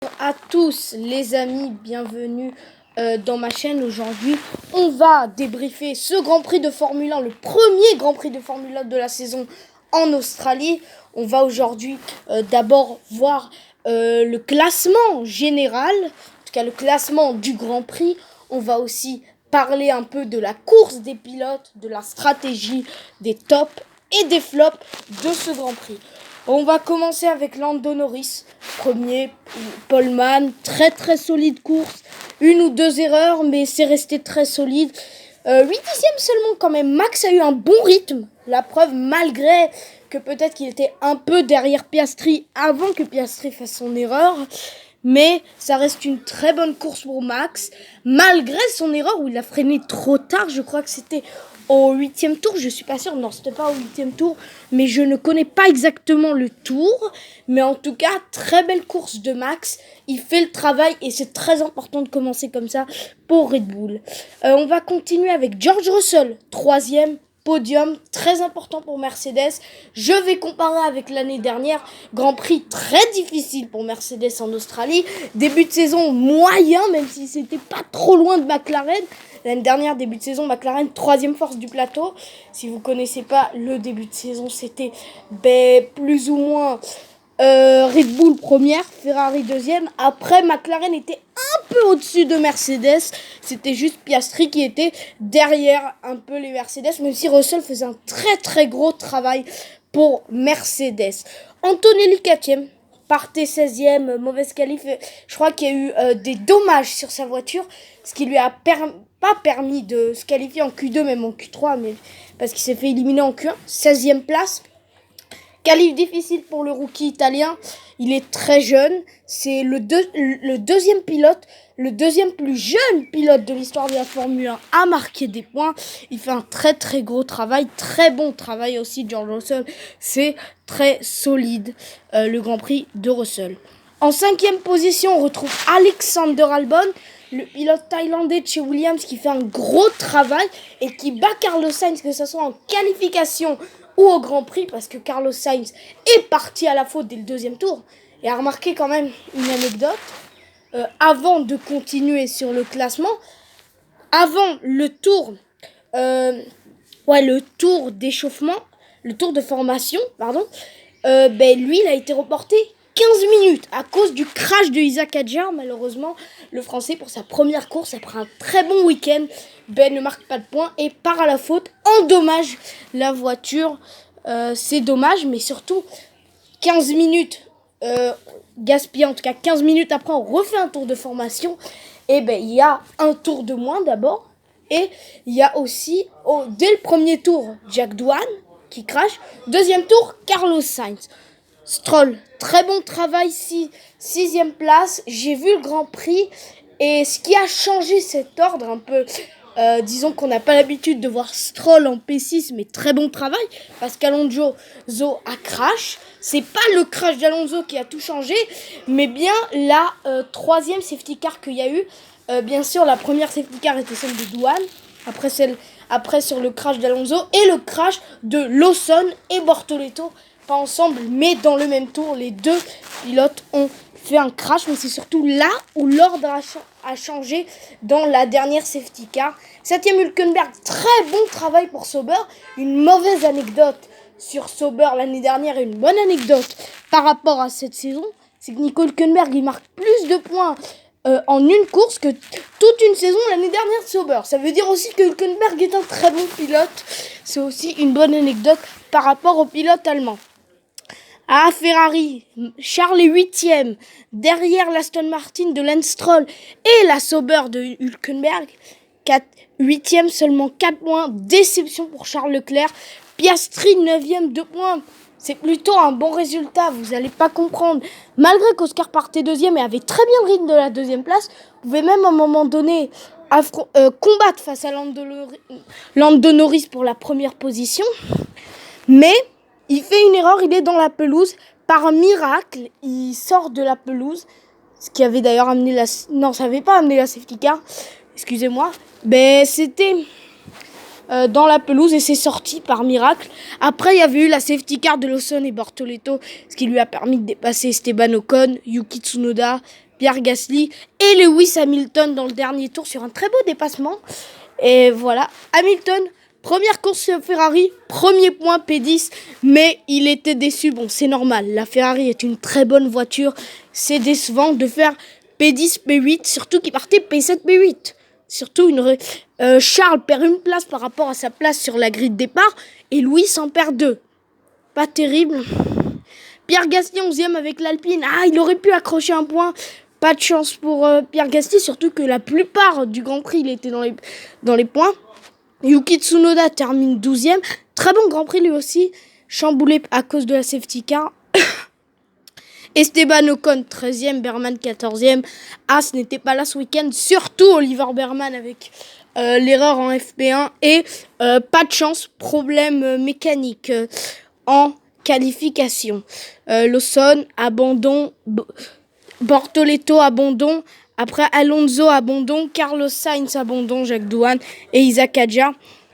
À tous les amis, bienvenue dans ma chaîne. Aujourd'hui, on va débriefer ce Grand Prix de Formule 1, le premier Grand Prix de Formule 1 de la saison en Australie. On va aujourd'hui d'abord voir le classement général, en tout cas le classement du Grand Prix. On va aussi parler un peu de la course des pilotes, de la stratégie, des tops et des flops de ce Grand Prix. On va commencer avec Lando Norris, premier, poleman, très solide course, une ou deux erreurs, mais c'est resté très solide. 8e seulement quand même, Max a eu un bon rythme, la preuve malgré que peut-être qu'il était un peu derrière Piastri avant que Piastri fasse son erreur. Mais ça reste une très bonne course pour Max, malgré son erreur où il a freiné trop tard. Je crois que c'était au 8e tour, je suis pas sûre, non c'était pas au 8e tour, mais je ne connais pas exactement le tour. Mais en tout cas, très belle course de Max, il fait le travail et c'est très important de commencer comme ça pour Red Bull. On va continuer avec George Russell, 3e. Podium, très important pour Mercedes. Je vais comparer avec l'année dernière. Grand Prix très difficile pour Mercedes en Australie. Début de saison moyen, même si c'était pas trop loin de McLaren. L'année dernière, début de saison, McLaren, 3e force du plateau. Si vous connaissez pas le début de saison, c'était plus ou moins Red Bull première, Ferrari deuxième. Après, McLaren était un peu au-dessus de Mercedes. C'était juste Piastri qui était derrière un peu les Mercedes, même si Russell faisait un très gros travail pour Mercedes. Antonelli 4e, partait 16e, mauvaise qualif. Je crois qu'il y a eu des dommages sur sa voiture, ce qui lui a pas permis de se qualifier en Q2, même en Q3, mais parce qu'il s'est fait éliminer en Q1. 16e place. Qualif difficile pour le rookie italien, il est très jeune, c'est le deuxième pilote, le deuxième plus jeune pilote de l'histoire de la Formule 1 à marquer des points. Il fait un très gros travail, très bon travail aussi George Russell, c'est très solide le Grand Prix de Russell. En 5e position, on retrouve Alexander Albon, le pilote thaïlandais de chez Williams qui fait un gros travail et qui bat Carlos Sainz, que ce soit en qualification ou au Grand Prix, parce que Carlos Sainz est parti à la faute dès le 2e tour. Et a remarqué quand même une anecdote, avant de continuer sur le classement, avant le tour, le tour d'échauffement, le tour de formation, pardon, lui, il a été reporté 15 minutes à cause du crash de Isaac Hadjar. Malheureusement, le Français, pour sa première course, après un très bon week-end, ne marque pas de points et part à la faute, endommage la voiture. C'est dommage, mais surtout 15 minutes gaspillées, en tout cas 15 minutes après, on refait un tour de formation. Et il y a un tour de moins d'abord. Et il y a aussi, dès le premier tour, Jack Doohan qui crache. Deuxième tour, Carlos Sainz. Stroll, très bon travail, 6e place. J'ai vu le Grand Prix et ce qui a changé cet ordre un peu, disons qu'on n'a pas l'habitude de voir Stroll en P6, mais très bon travail parce qu'Alonso a crash. C'est pas le crash d'Alonso qui a tout changé, mais bien la 3e safety car qu'il y a eu. Bien sûr, la première safety car était celle de Doohan. Après sur le crash d'Alonso et le crash de Lawson et Bortoleto. Pas ensemble, mais dans le même tour. Les deux pilotes ont fait un crash, mais c'est surtout là où l'ordre a changé dans la dernière safety car. 7e Hülkenberg, très bon travail pour Sauber. Une mauvaise anecdote sur Sauber l'année dernière et une bonne anecdote par rapport à cette saison, c'est que Nico Hülkenberg il marque plus de points en une course que toute une saison l'année dernière de Sauber. Ça veut dire aussi que Hülkenberg est un très bon pilote. C'est aussi une bonne anecdote par rapport au pilote allemand. À Ferrari, Charles est 8e, derrière l'Aston Martin de Lance Stroll et la Sauber de Hülkenberg. 8e, seulement 4 points, déception pour Charles Leclerc. Piastri 9e, 2 points. C'est plutôt un bon résultat, vous n'allez pas comprendre. Malgré qu'Oscar partait 2e et avait très bien le rythme de la 2e place, vous pouvez même à un moment donné combattre face à Lando Norris pour la première position. Mais il fait une erreur, il est dans la pelouse. Par miracle, il sort de la pelouse. Ce qui avait d'ailleurs amené la... Non, ça n'avait pas amené la safety car. Excusez-moi. C'était dans la pelouse et c'est sorti par miracle. Après, il y avait eu la safety car de Lawson et Bortoleto, ce qui lui a permis de dépasser Esteban Ocon, Yuki Tsunoda, Pierre Gasly et Lewis Hamilton dans le dernier tour sur un très beau dépassement. Et voilà, Hamilton, première course sur Ferrari, premier point P10, mais il était déçu. Bon, c'est normal, la Ferrari est une très bonne voiture. C'est décevant de faire P10, P8, surtout qu'il partait P7, P8. Surtout, Charles perd une place par rapport à sa place sur la grille de départ et Louis en perd 2. Pas terrible. Pierre Gasly 11e avec l'Alpine. Ah, il aurait pu accrocher un point. Pas de chance pour Pierre Gasly, surtout que la plupart du Grand Prix, il était dans les points. Yuki Tsunoda termine 12e. Très bon Grand Prix lui aussi. Chamboulé à cause de la safety car. Esteban Ocon 13e, Berman 14e. As n'était pas là ce week-end. Surtout Oliver Berman avec l'erreur en FP1. Et pas de chance, problème mécanique en qualification. Lawson, abandon. Bortoleto, abandon. Après, Alonso, abandon. Carlos Sainz, abandon. Jacques Doohan et Isaac Hadjar.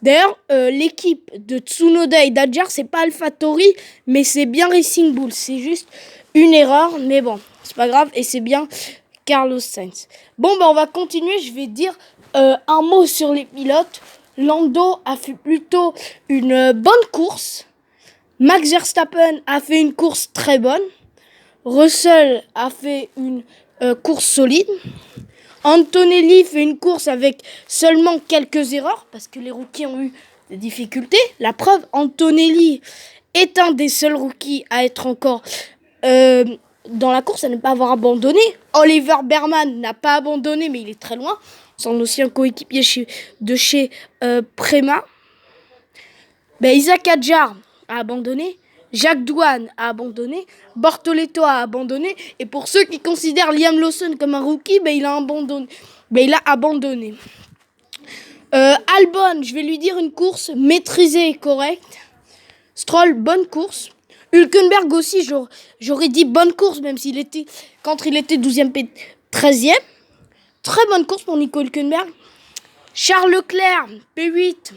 D'ailleurs, l'équipe de Tsunoda et d'Adjar, c'est pas AlphaTauri, mais c'est bien Racing Bull. C'est juste une erreur, mais bon, c'est pas grave. Et c'est bien Carlos Sainz. Bon, on va continuer. Je vais dire un mot sur les pilotes. Lando a fait plutôt une bonne course. Max Verstappen a fait une course très bonne. Russell a fait une course solide. Antonelli fait une course avec seulement quelques erreurs parce que les rookies ont eu des difficultés. La preuve, Antonelli est un des seuls rookies à être encore dans la course, à ne pas avoir abandonné. Oliver Berman n'a pas abandonné, mais il est très loin. Son ancien coéquipier de chez Prema. Isaac Hadjar a abandonné. Jacques Doohan a abandonné, Bortoleto a abandonné, et pour ceux qui considèrent Liam Lawson comme un rookie, il a abandonné. Albon, je vais lui dire une course maîtrisée et correcte. Stroll, bonne course. Hülkenberg aussi, j'aurais dit bonne course, même quand il était 12e, 13e. Très bonne course pour Nico Hülkenberg. Charles Leclerc, P8.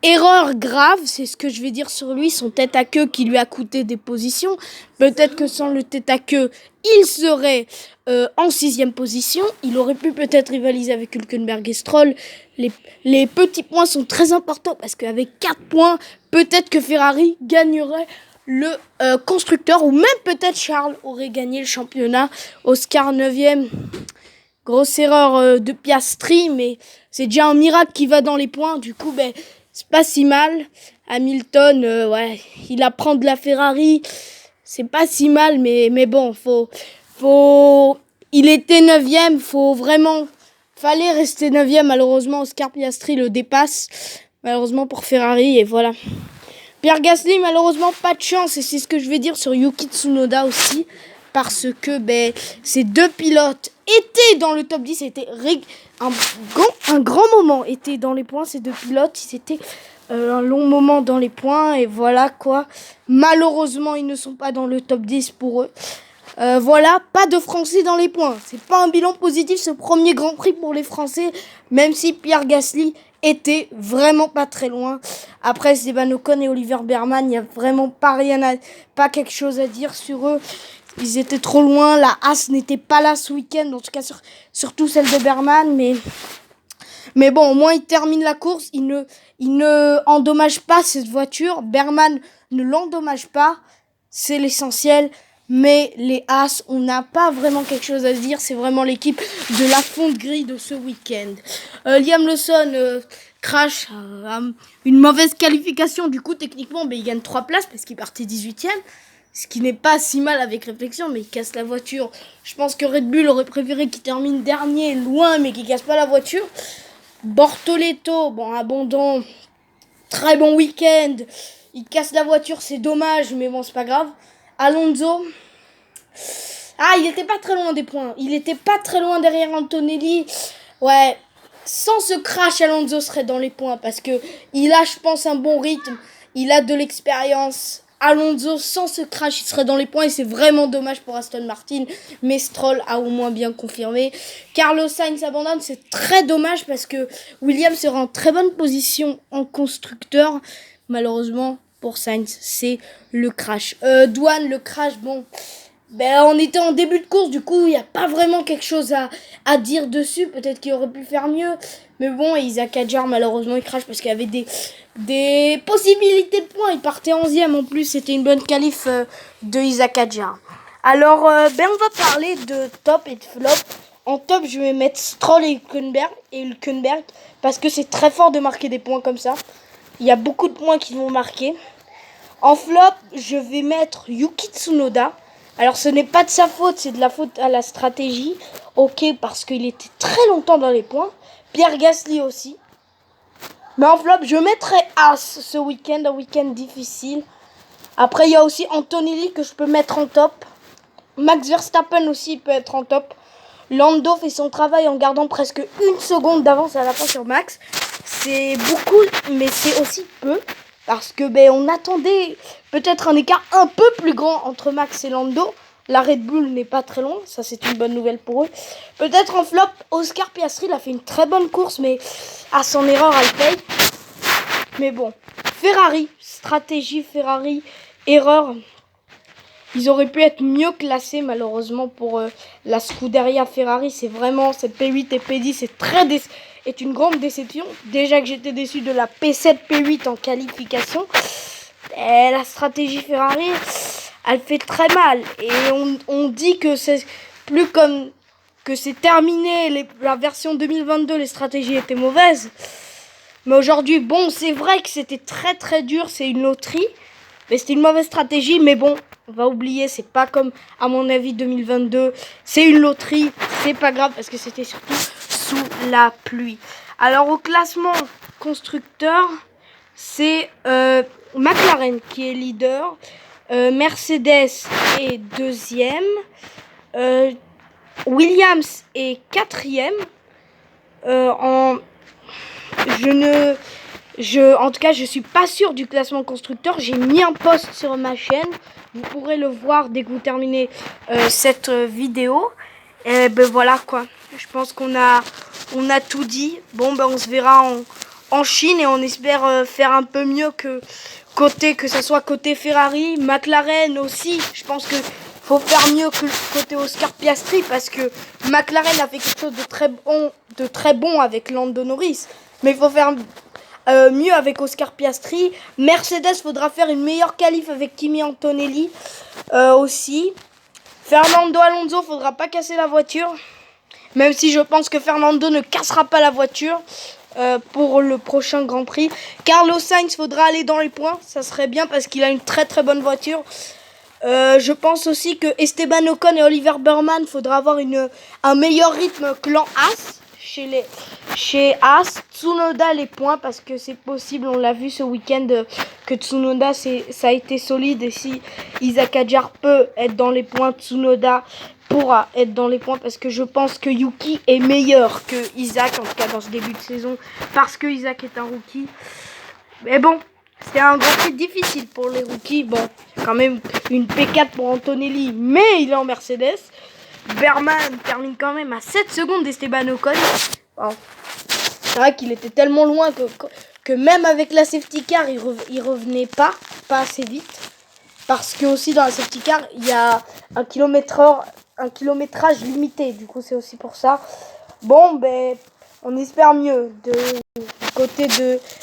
Erreur grave, c'est ce que je vais dire sur lui, son tête à queue qui lui a coûté des positions. Peut-être que sans le tête à queue, il serait en 6e position. Il aurait pu peut-être rivaliser avec Hülkenberg et Stroll. Les petits points sont très importants parce qu'avec 4 points, peut-être que Ferrari gagnerait le constructeur ou même peut-être Charles aurait gagné le championnat. Oscar 9e. Grosse erreur de Piastri, mais c'est déjà un miracle qui va dans les points. Du coup, c'est pas si mal. Hamilton, il apprend de la Ferrari. C'est pas si mal, mais bon, il était 9e, fallait rester 9e. Malheureusement, Oscar Piastri le dépasse. Malheureusement pour Ferrari, et voilà. Pierre Gasly, malheureusement, pas de chance. Et c'est ce que je vais dire sur Yuki Tsunoda aussi. Parce que ces deux pilotes étaient dans le top 10. C'était un grand moment. Étaient dans les points, ces deux pilotes. C'était un long moment dans les points. Et voilà quoi. Malheureusement, ils ne sont pas dans le top 10 pour eux. Voilà, pas de Français dans les points. C'est pas un bilan positif ce premier Grand Prix pour les Français. Même si Pierre Gasly était vraiment pas très loin. Après Esteban Ocon et Oliver Berman, il n'y a vraiment pas quelque chose à dire sur eux. Ils étaient trop loin. La Haas n'était pas là ce week-end, en tout cas surtout celle de Berman. Mais bon, au moins il termine la course. Il ne endommage pas cette voiture. Berman ne l'endommage pas. C'est l'essentiel. Mais les Haas, on n'a pas vraiment quelque chose à se dire. C'est vraiment l'équipe de la fonte grille de ce week-end. Liam Lawson crash. Une mauvaise qualification. Du coup, techniquement, il gagne 3 places parce qu'il partait 18e. Ce qui n'est pas si mal avec réflexion, mais il casse la voiture. Je pense que Red Bull aurait préféré qu'il termine dernier, loin, mais qu'il casse pas la voiture. Bortoleto, abandon. Très bon week-end. Il casse la voiture, c'est dommage, mais bon, c'est pas grave. Alonso. Il était pas très loin des points. Il était pas très loin derrière Antonelli. Ouais. Sans ce crash, Alonso serait dans les points parce que il a, je pense, un bon rythme. Il a de l'expérience. Alonso, sans ce crash, il serait dans les points et c'est vraiment dommage pour Aston Martin. Mais Stroll a au moins bien confirmé. Carlos Sainz abandonne, c'est très dommage parce que Williams sera en très bonne position en constructeur. Malheureusement, pour Sainz, c'est le crash. Doohan, le crash, Ben, on était en début de course, du coup, il n'y a pas vraiment quelque chose à dire dessus. Peut-être qu'il aurait pu faire mieux. Mais bon, Isaac Adjar, malheureusement, il crache parce qu'il y avait des possibilités de points. Il partait 11e en plus. C'était une bonne qualif de Isaac Adjar. Alors, ben, on va parler de top et de flop. En top, je vais mettre Stroll et Hülkenberg parce que c'est très fort de marquer des points comme ça. Il y a beaucoup de points qui vont marquer. En flop, je vais mettre Yuki Tsunoda. Alors ce n'est pas de sa faute, c'est de la faute à la stratégie. Ok, parce qu'il était très longtemps dans les points. Pierre Gasly aussi. Mais en flop, je mettrai As ce week-end, un week-end difficile. Après, il y a aussi Antonelli que je peux mettre en top. Max Verstappen aussi peut être en top. Lando fait son travail en gardant presque une seconde d'avance à la fin sur Max. C'est beaucoup, mais c'est aussi peu. Parce que on attendait peut-être un écart un peu plus grand entre Max et Lando. La Red Bull n'est pas très loin, ça c'est une bonne nouvelle pour eux. Peut-être en flop, Oscar Piastri, il a fait une très bonne course, mais à son erreur, elle paye. Mais bon, Ferrari, stratégie Ferrari, erreur. Ils auraient pu être mieux classés malheureusement pour la Scuderia Ferrari. C'est vraiment, cette P8 et P10 est une grande déception. Déjà que j'étais déçu de la P7, P8 en qualification. Et la stratégie Ferrari, elle fait très mal. Et on dit que c'est plus comme que c'est terminé. La version 2022, les stratégies étaient mauvaises. Mais aujourd'hui, bon, c'est vrai que c'était très très dur. C'est une loterie. Mais c'était une mauvaise stratégie, mais bon, on va oublier, c'est pas comme, à mon avis, 2022. C'est une loterie, c'est pas grave, parce que c'était surtout sous la pluie. Alors, au classement constructeur, c'est McLaren qui est leader. Mercedes est deuxième. Williams est quatrième. En tout cas, je suis pas sûr du classement constructeur. J'ai mis un post sur ma chaîne. Vous pourrez le voir dès que vous terminez cette vidéo. Et ben voilà quoi. Je pense qu'on a tout dit. Bon, ben on se verra en Chine et on espère faire un peu mieux que ce soit côté Ferrari, McLaren aussi. Je pense que faut faire mieux que côté Oscar Piastri parce que McLaren a fait quelque chose de très bon avec Lando Norris. Mais il faut faire mieux avec Oscar Piastri. Mercedes, faudra faire une meilleure qualif avec Kimi Antonelli aussi. Fernando Alonso, faudra pas casser la voiture. Même si je pense que Fernando ne cassera pas la voiture pour le prochain Grand Prix. Carlos Sainz, faudra aller dans les points. Ça serait bien parce qu'il a une très très bonne voiture. Je pense aussi que Esteban Ocon et Oliver Burman, faudra avoir un meilleur rythme que l'an As. Chez As, Tsunoda les points parce que c'est possible, on l'a vu ce week-end que Tsunoda ça a été solide et si Isaac Adjar peut être dans les points, Tsunoda pourra être dans les points parce que je pense que Yuki est meilleur que Isaac en tout cas dans ce début de saison parce que Isaac est un rookie. Mais bon, c'est un grand prix difficile pour les rookies. Bon, quand même une P4 pour Antonelli, mais il est en Mercedes. Berman termine quand même à 7 secondes d'Esteban Ocon. Bon. C'est vrai qu'il était tellement loin que même avec la safety car, il revenait pas assez vite. Parce que aussi dans la safety car, il y a un kilométrage limité. Du coup, c'est aussi pour ça. Bon, ben, on espère mieux du côté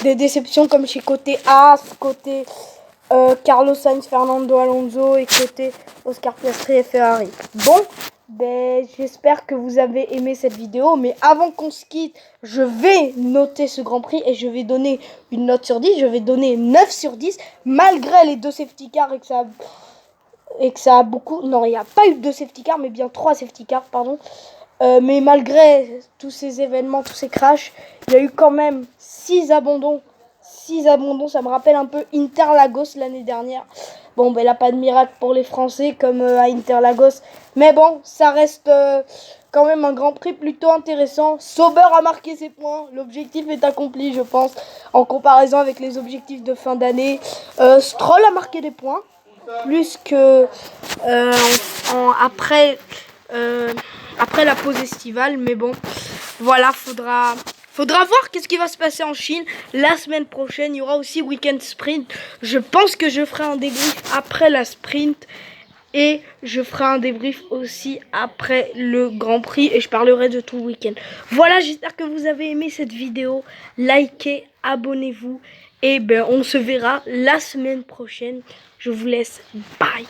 des déceptions comme chez côté As, côté Carlos Sainz, Fernando Alonso et côté Oscar Piastri et Ferrari. Bon, ben, j'espère que vous avez aimé cette vidéo, mais avant qu'on se quitte, je vais noter ce Grand Prix et je vais donner une note sur 10. Je vais donner 9 sur 10, malgré les 2 safety cars et que ça a beaucoup... Non, il n'y a pas eu 2 safety cars, mais bien 3 safety cars, pardon. Mais malgré tous ces événements, tous ces crashs, il y a eu quand même 6 abandons. 6 abandons, ça me rappelle un peu Interlagos l'année dernière. Bon, ben là, pas de miracle pour les Français comme à Interlagos. Mais bon, ça reste quand même un Grand Prix plutôt intéressant. Sauber a marqué ses points. L'objectif est accompli, je pense, en comparaison avec les objectifs de fin d'année. Stroll a marqué des points. Plus que après la pause estivale. Mais bon, voilà, faudra voir qu'est-ce qui va se passer en Chine. La semaine prochaine, il y aura aussi Weekend Sprint. Je pense que je ferai un débrief après la sprint. Et je ferai un débrief aussi après le Grand Prix et je parlerai de tout le week-end. Voilà, j'espère que vous avez aimé cette vidéo. Likez, abonnez-vous et ben on se verra la semaine prochaine. Je vous laisse. Bye.